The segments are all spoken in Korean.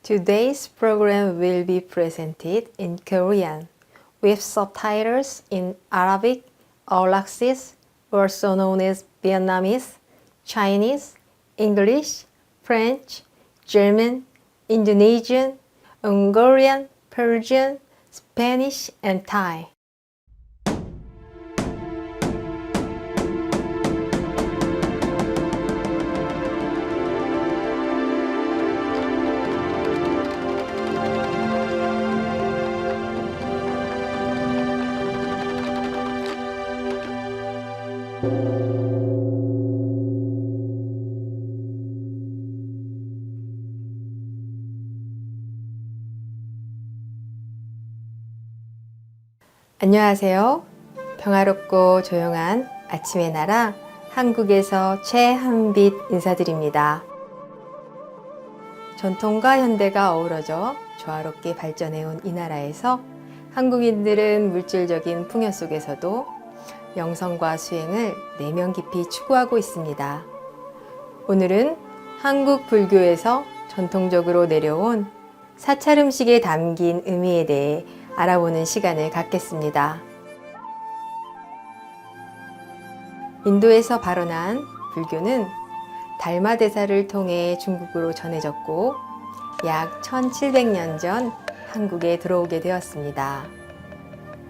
Today's program will be presented in Korean with subtitles in Arabic, Aulaxis, also known as Vietnamese, Chinese, English, French, German, Indonesian, Hungarian, Persian, Spanish, and Thai. 안녕하세요. 평화롭고 조용한 아침의 나라 한국에서 최한빛 인사드립니다. 전통과 현대가 어우러져 조화롭게 발전해온 이 나라에서 한국인들은 물질적인 풍요 속에서도 영성과 수행을 내면 깊이 추구하고 있습니다. 오늘은 한국 불교에서 전통적으로 내려온 사찰 음식에 담긴 의미에 대해 알아보는 시간을 갖겠습니다. 인도에서 발원한 불교는 달마대사를 통해 중국으로 전해졌고 약 1700년 전 한국에 들어오게 되었습니다.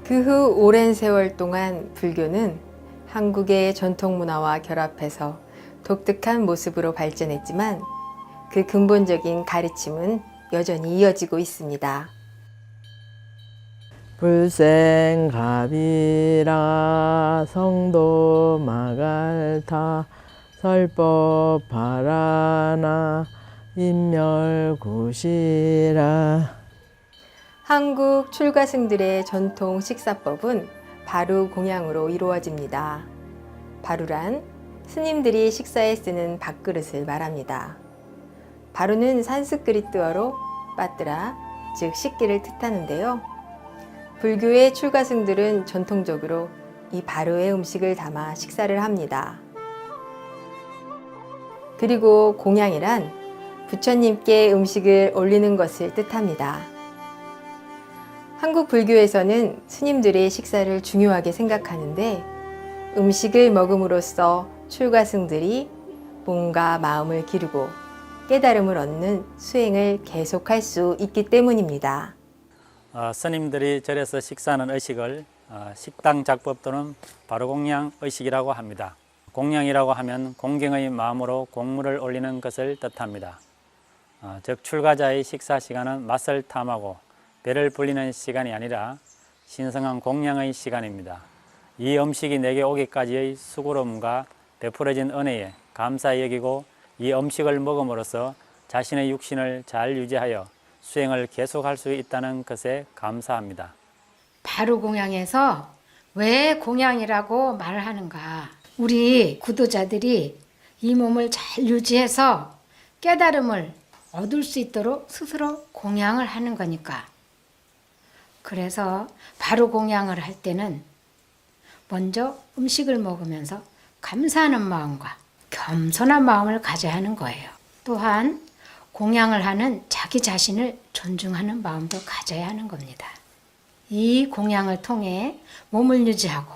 그 후 오랜 세월 동안 불교는 한국의 전통 문화와 결합해서 독특한 모습으로 발전했지만 그 근본적인 가르침은 여전히 이어지고 있습니다. 불생갑이라 성도 마갈타 설법 바라나 인멸구시라. 한국 출가승들의 전통 식사법은 바루 공양으로 이루어집니다. 바루란 스님들이 식사에 쓰는 밥그릇을 말합니다. 바루는 산스크리트어로 빠뜨라, 즉 식기를 뜻하는데요. 불교의 출가승들은 전통적으로 이 바루에 음식을 담아 식사를 합니다. 그리고 공양이란 부처님께 음식을 올리는 것을 뜻합니다. 한국 불교에서는 스님들의 식사를 중요하게 생각하는데 음식을 먹음으로써 출가승들이 몸과 마음을 기르고 깨달음을 얻는 수행을 계속할 수 있기 때문입니다. 스님들이 절에서 식사하는 의식을 식당 작법 또는 바루공양 의식이라고 합니다. 공양이라고 하면 공경의 마음으로 공물을 올리는 것을 뜻합니다. 즉 출가자의 식사 시간은 맛을 탐하고 배를 불리는 시간이 아니라 신성한 공양의 시간입니다. 이 음식이 내게 오기까지의 수고로움과 베풀어진 은혜에 감사히 여기고 이 음식을 먹음으로써 자신의 육신을 잘 유지하여 수행을 계속할 수 있다는 것에 감사합니다. 바루 공양에서 왜 공양이라고 말을 하는가? 우리 구도자들이 이 몸을 잘 유지해서 깨달음을 얻을 수 있도록 스스로 공양을 하는 거니까. 그래서 바루 공양을 할 때는 먼저 음식을 먹으면서 감사하는 마음과 겸손한 마음을 가져야 하는 거예요. 또한 공양을 하는 자기 자신을 존중하는 마음도 가져야 하는 겁니다. 이 공양을 통해 몸을 유지하고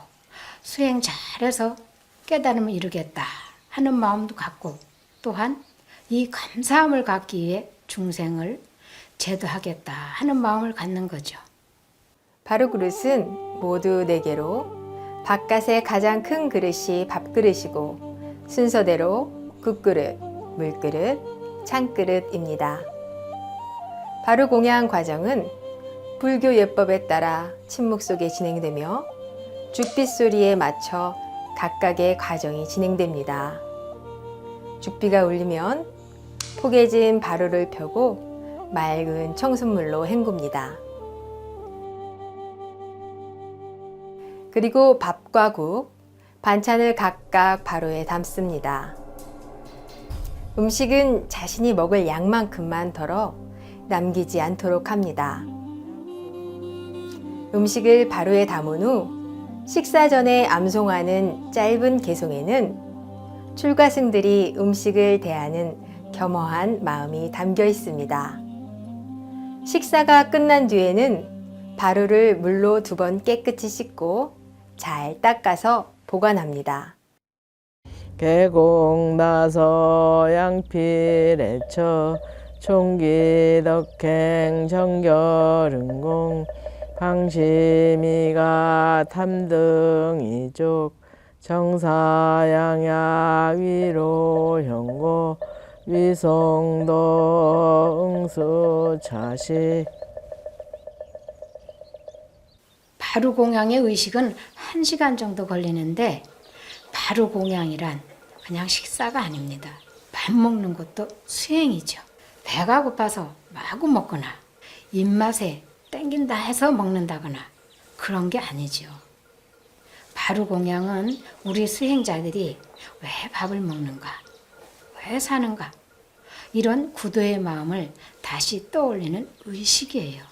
수행 잘해서 깨달음을 이루겠다 하는 마음도 갖고 또한 이 감사함을 갖기 위해 중생을 제도하겠다 하는 마음을 갖는 거죠. 바루그릇은 모두 4개로 바깥의 가장 큰 그릇이 밥그릇이고 순서대로 국그릇, 물그릇, 찬그릇입니다. 바루 공양 과정은 불교 예법에 따라 침묵 속에 진행되며 죽빛 소리에 맞춰 각각의 과정이 진행됩니다. 죽비가 울리면 포개진 바루를 펴고 맑은 청순물로 헹굽니다. 그리고 밥과 국, 반찬을 각각 바루에 담습니다. 음식은 자신이 먹을 양만큼만 덜어 남기지 않도록 합니다. 음식을 바루에 담은 후 식사 전에 암송하는 짧은 개송에는 출가승들이 음식을 대하는 겸허한 마음이 담겨 있습니다. 식사가 끝난 뒤에는 바루를 물로 2번 깨끗이 씻고 잘 닦아서 보관합니다. 계곡나서 양필에처 총기덕행 정결은공 방심이가 탐등이족 정사양야 위로 형고 위송도 응수차시. 바루공양의 의식은 1시간 정도 걸리는데 바루공양이란 그냥 식사가 아닙니다. 밥 먹는 것도 수행이죠. 배가 고파서 마구 먹거나 입맛에 땡긴다 해서 먹는다거나 그런 게 아니죠. 바루공양은 우리 수행자들이 왜 밥을 먹는가, 왜 사는가 이런 구도의 마음을 다시 떠올리는 의식이에요.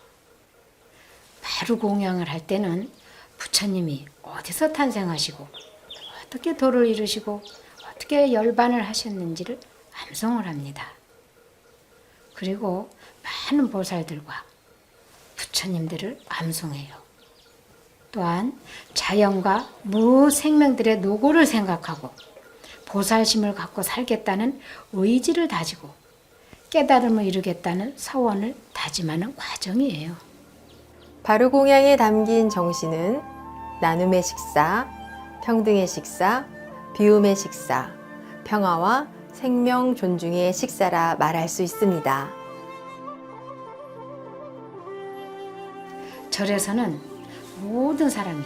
바루공양을 할 때는 부처님이 어디서 탄생하시고 어떻게 도를 이루시고 어떻게 열반을 하셨는지를 암송을 합니다. 그리고 많은 보살들과 부처님들을 암송해요. 또한 자연과 무생명들의 노고를 생각하고 보살심을 갖고 살겠다는 의지를 다지고 깨달음을 이루겠다는 서원을 다짐하는 과정이에요. 바루공양에 담긴 정신은 나눔의 식사, 평등의 식사, 비움의 식사, 평화와 생명 존중의 식사라 말할 수 있습니다. 절에서는 모든 사람이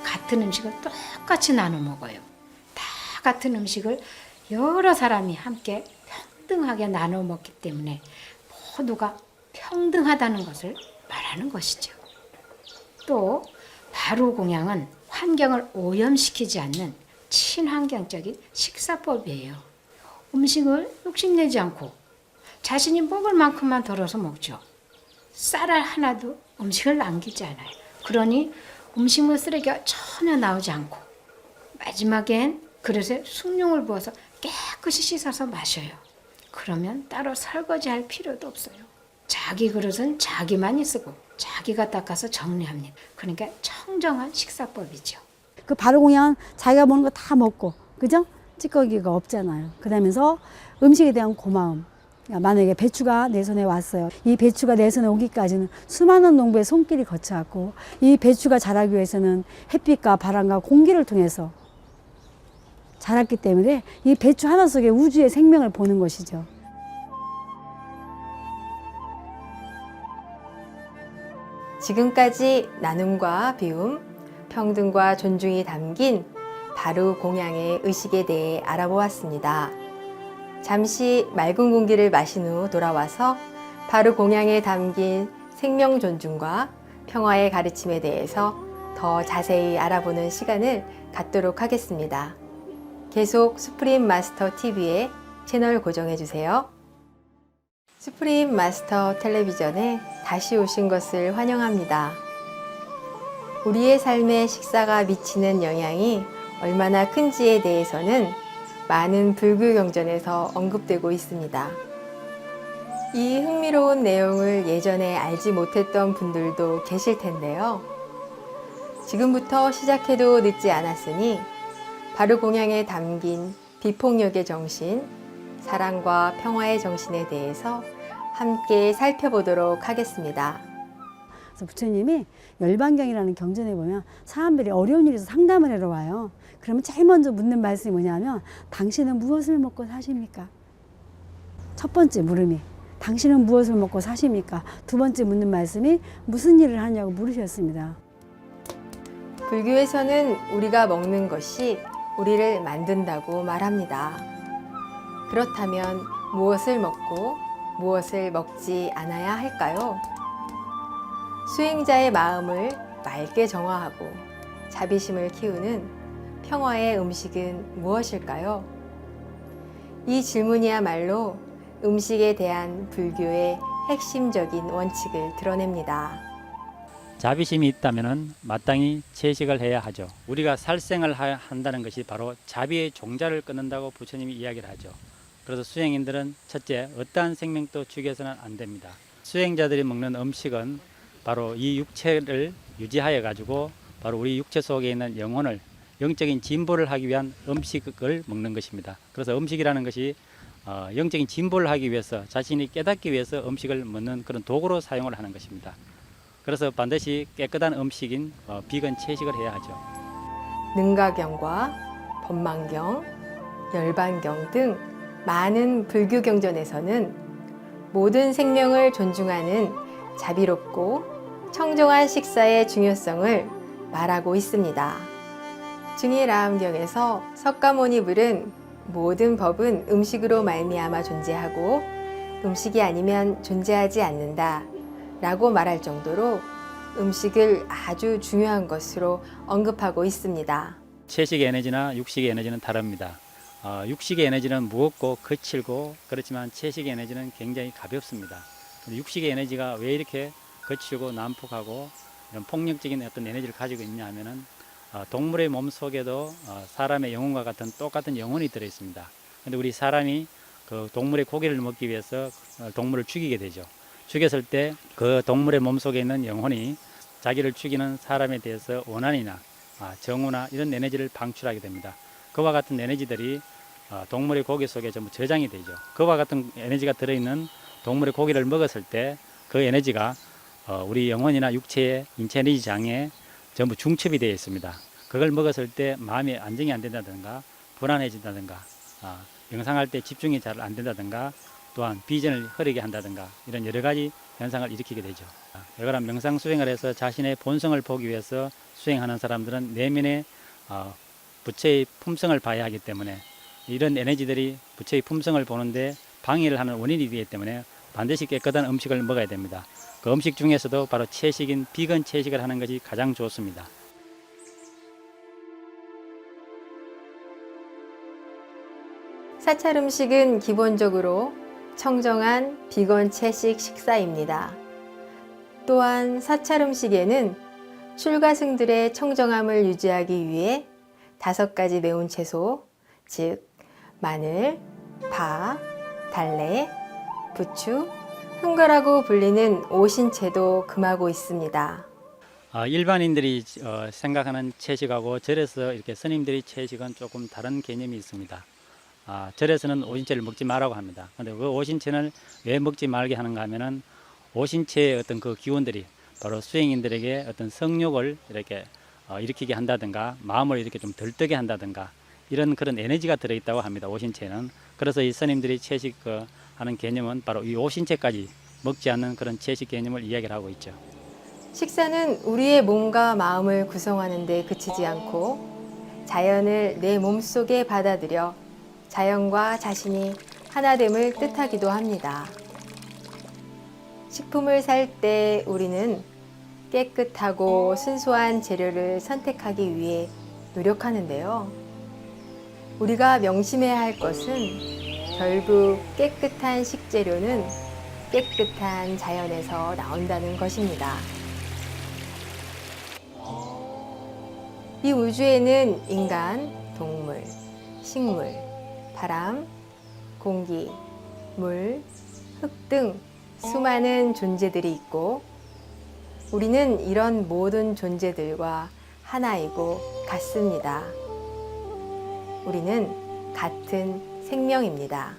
같은 음식을 똑같이 나눠 먹어요. 다 같은 음식을 여러 사람이 함께 평등하게 나눠 먹기 때문에 모두가 평등하다는 것을 말하는 것이죠. 또 바루공양은 환경을 오염시키지 않는 친환경적인 식사법이에요. 음식을 욕심내지 않고 자신이 먹을 만큼만 덜어서 먹죠. 쌀알 하나도 음식을 남기지 않아요. 그러니 음식물 쓰레기가 전혀 나오지 않고 마지막엔 그릇에 숭늉을 부어서 깨끗이 씻어서 마셔요. 그러면 따로 설거지할 필요도 없어요. 자기 그릇은 자기만이 쓰고 자기가 닦아서 정리합니다. 그러니까 청정한 식사법이죠. 그 바루공양은 자기가 먹는 거 다 먹고, 그죠? 찌꺼기가 없잖아요. 그러면서 음식에 대한 고마움. 만약에 배추가 내 손에 왔어요. 이 배추가 내 손에 오기까지는 수많은 농부의 손길이 거쳐왔고, 이 배추가 자라기 위해서는 햇빛과 바람과 공기를 통해서 자랐기 때문에 이 배추 하나 속에 우주의 생명을 보는 것이죠. 지금까지 나눔과 비움, 평등과 존중이 담긴 바루공양의 의식에 대해 알아보았습니다. 잠시 맑은 공기를 마신 후 돌아와서 바루공양에 담긴 생명 존중과 평화의 가르침에 대해서 더 자세히 알아보는 시간을 갖도록 하겠습니다. 계속 수프림 마스터 TV에 채널 고정해 주세요. 수프림 마스터 텔레비전에 다시 오신 것을 환영합니다. 우리의 삶에 식사가 미치는 영향이 얼마나 큰지에 대해서는 많은 불교 경전에서 언급되고 있습니다. 이 흥미로운 내용을 예전에 알지 못했던 분들도 계실 텐데요. 지금부터 시작해도 늦지 않았으니 바루공양에 담긴 비폭력의 정신, 사랑과 평화의 정신에 대해서 함께 살펴보도록 하겠습니다. 그래서 부처님이 열반경이라는 경전에 보면 사람들이 어려운 일에서 상담을 하러 와요. 그러면 제일 먼저 묻는 말씀이 뭐냐면 당신은 무엇을 먹고 사십니까? 첫 번째 물음이 당신은 무엇을 먹고 사십니까? 두 번째 묻는 말씀이 무슨 일을 하냐고 물으셨습니다. 불교에서는 우리가 먹는 것이 우리를 만든다고 말합니다. 그렇다면 무엇을 먹고 무엇을 먹지 않아야 할까요? 수행자의 마음을 맑게 정화하고 자비심을 키우는 평화의 음식은 무엇일까요? 이 질문이야말로 음식에 대한 불교의 핵심적인 원칙을 드러냅니다. 자비심이 있다면 마땅히 채식을 해야 하죠. 우리가 살생을 한다는 것이 바로 자비의 종자를 끊는다고 부처님이 이야기를 하죠. 그래서 수행인들은 첫째, 어떠한 생명도 죽여서는 안 됩니다. 수행자들이 먹는 음식은 바로 이 육체를 유지하여 가지고 바로 우리 육체 속에 있는 영혼을 영적인 진보를 하기 위한 음식을 먹는 것입니다. 그래서 음식이라는 것이 영적인 진보를 하기 위해서 자신이 깨닫기 위해서 음식을 먹는 그런 도구로 사용을 하는 것입니다. 그래서 반드시 깨끗한 음식인 비건 채식을 해야 하죠. 능가경과 법망경, 열반경 등 많은 불교 경전에서는 모든 생명을 존중하는 자비롭고 청정한 식사의 중요성을 말하고 있습니다. 증일아함경에서 석가모니 불은 모든 법은 음식으로 말미암아 존재하고 음식이 아니면 존재하지 않는다 라고 말할 정도로 음식을 아주 중요한 것으로 언급하고 있습니다. 채식의 에너지나 육식의 에너지는 다릅니다. 육식의 에너지는 무겁고 거칠고 그렇지만 채식의 에너지는 굉장히 가볍습니다. 육식의 에너지가 왜 이렇게 거칠고 난폭하고 이런 폭력적인 어떤 에너지를 가지고 있냐 하면은 동물의 몸 속에도 사람의 영혼과 같은 똑같은 영혼이 들어 있습니다. 근데 우리 사람이 그 동물의 고기를 먹기 위해서 동물을 죽이게 되죠. 죽였을 때 그 동물의 몸 속에 있는 영혼이 자기를 죽이는 사람에 대해서 원한이나 정오나 이런 에너지를 방출하게 됩니다. 그와 같은 에너지들이 동물의 고기 속에 전부 저장이 되죠. 그와 같은 에너지가 들어있는 동물의 고기를 먹었을 때 그 에너지가 우리 영혼이나 육체의 인체 에너지 장에 전부 중첩이 되어 있습니다. 그걸 먹었을 때 마음이 안정이 안 된다든가 불안해진다든가 명상할 때 집중이 잘 안 된다든가 또한 비전을 흐리게 한다든가 이런 여러 가지 현상을 일으키게 되죠. 여러분 명상 수행을 해서 자신의 본성을 보기 위해서 수행하는 사람들은 내면의 부처의 품성을 봐야 하기 때문에 이런 에너지들이 부처의 품성을 보는데 방해를 하는 원인이 되기 때문에 반드시 깨끗한 음식을 먹어야 됩니다. 그 음식 중에서도 바로 채식인 비건 채식을 하는 것이 가장 좋습니다. 사찰 음식은 기본적으로 청정한 비건 채식 식사입니다. 또한 사찰 음식에는 출가승들의 청정함을 유지하기 위해 5가지 매운 채소, 즉 마늘, 파, 달래, 부추, 흥거라고 불리는 오신채도 금하고 있습니다. 일반인들이 생각하는 채식하고 절에서 이렇게 스님들이 채식은 조금 다른 개념이 있습니다. 절에서는 오신채를 먹지 말라고 합니다. 그런데 그 오신채는 왜 먹지 말게 하는가 하면은 오신채의 어떤 그 기운들이 바로 수행인들에게 어떤 성욕을 이렇게 일으키게 한다든가 마음을 이렇게 좀 들뜨게 한다든가 이런 그런 에너지가 들어있다고 합니다. 오신채는. 그래서 이 스님들이 채식 하는 개념은 바로 이 오신채까지 먹지 않는 그런 채식 개념을 이야기를 하고 있죠. 식사는 우리의 몸과 마음을 구성하는 데 그치지 않고 자연을 내 몸속에 받아들여 자연과 자신이 하나됨을 뜻하기도 합니다. 식품을 살 때 우리는 깨끗하고 순수한 재료를 선택하기 위해 노력하는데요. 우리가 명심해야 할 것은 결국 깨끗한 식재료는 깨끗한 자연에서 나온다는 것입니다. 이 우주에는 인간, 동물, 식물, 바람, 공기, 물, 흙 등 수많은 존재들이 있고 우리는 이런 모든 존재들과 하나이고 같습니다. 우리는 같은 생명입니다.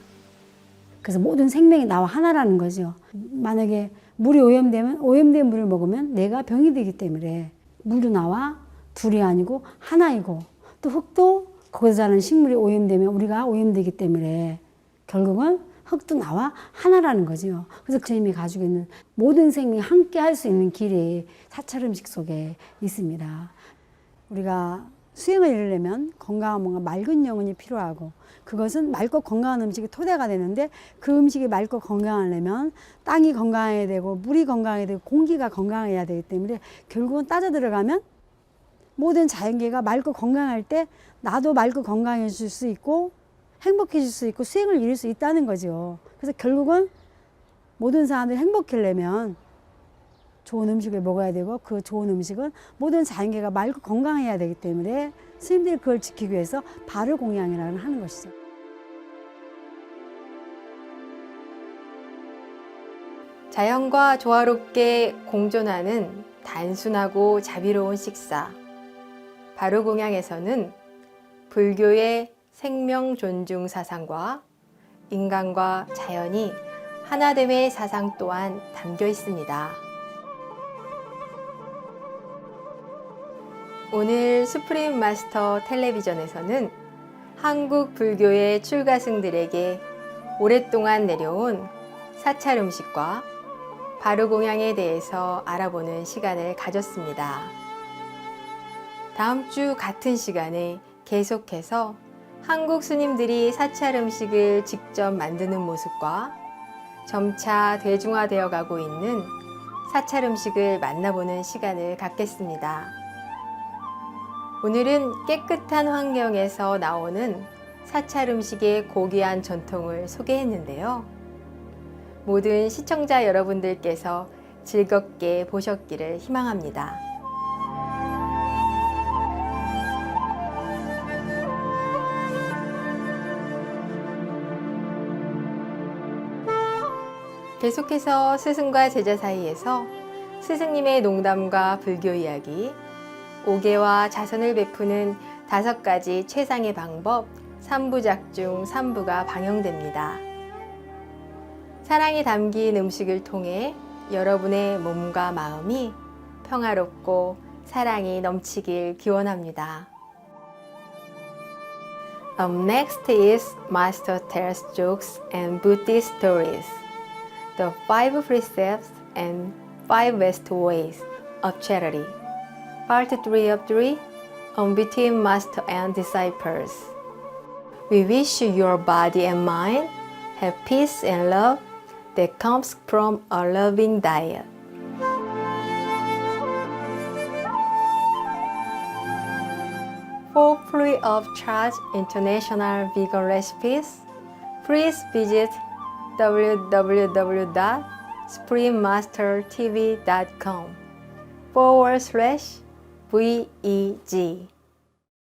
그래서 모든 생명이 나와 하나라는 거죠. 만약에 물이 오염되면 오염된 물을 먹으면 내가 병이 되기 때문에 물도 나와 둘이 아니고 하나이고 또 흙도 거기서 자라는 식물이 오염되면 우리가 오염되기 때문에 결국은 흙도 나와 하나라는 거죠. 그래서 부처님이 가지고 있는 모든 생명이 함께 할 수 있는 길이 사찰 음식 속에 있습니다. 우리가 수행을 이루려면 건강한 뭔가 맑은 영혼이 필요하고 그것은 맑고 건강한 음식이 토대가 되는데 그 음식이 맑고 건강하려면 땅이 건강해야 되고 물이 건강해야 되고 공기가 건강해야 되기 때문에 결국은 따져 들어가면 모든 자연계가 맑고 건강할 때 나도 맑고 건강해질 수 있고 행복해질 수 있고 수행을 이룰 수 있다는 거죠. 그래서 결국은 모든 사람들이 행복하려면 좋은 음식을 먹어야 되고 그 좋은 음식은 모든 자연계가 맑고 건강해야 되기 때문에 스님들이 그걸 지키기 위해서 발을 공양이라고 하는 것이죠. 자연과 조화롭게 공존하는 단순하고 자비로운 식사. 바로공양에서는 불교의 생명 존중 사상과 인간과 자연이 하나됨의 사상 또한 담겨 있습니다. 오늘 수프림 마스터 텔레비전에서는 한국 불교의 출가승들에게 오랫동안 내려온 사찰 음식과 바로공양에 대해서 알아보는 시간을 가졌습니다. 다음 주 같은 시간에 계속해서 한국 스님들이 사찰 음식을 직접 만드는 모습과 점차 대중화되어 가고 있는 사찰 음식을 만나보는 시간을 갖겠습니다. 오늘은 깨끗한 환경에서 나오는 사찰 음식의 고귀한 전통을 소개했는데요. 모든 시청자 여러분들께서 즐겁게 보셨기를 희망합니다. 계속해서 스승과 제자 사이에서 스승님의 농담과 불교 이야기, 오개와 자선을 베푸는 5가지 최상의 방법 3부작 중 3부가 방영됩니다. 사랑이 담긴 음식을 통해 여러분의 몸과 마음이 평화롭고 사랑이 넘치길 기원합니다. Next is Master tells jokes and Buddhist stories. The 5 precepts and 5 best ways of charity. Part 3 of 3 on between Master and disciples. We wish your body and mind have peace and love that comes from a loving diet. For free of charge international vegan recipes, please visit www.suprememastertv.com/VEG.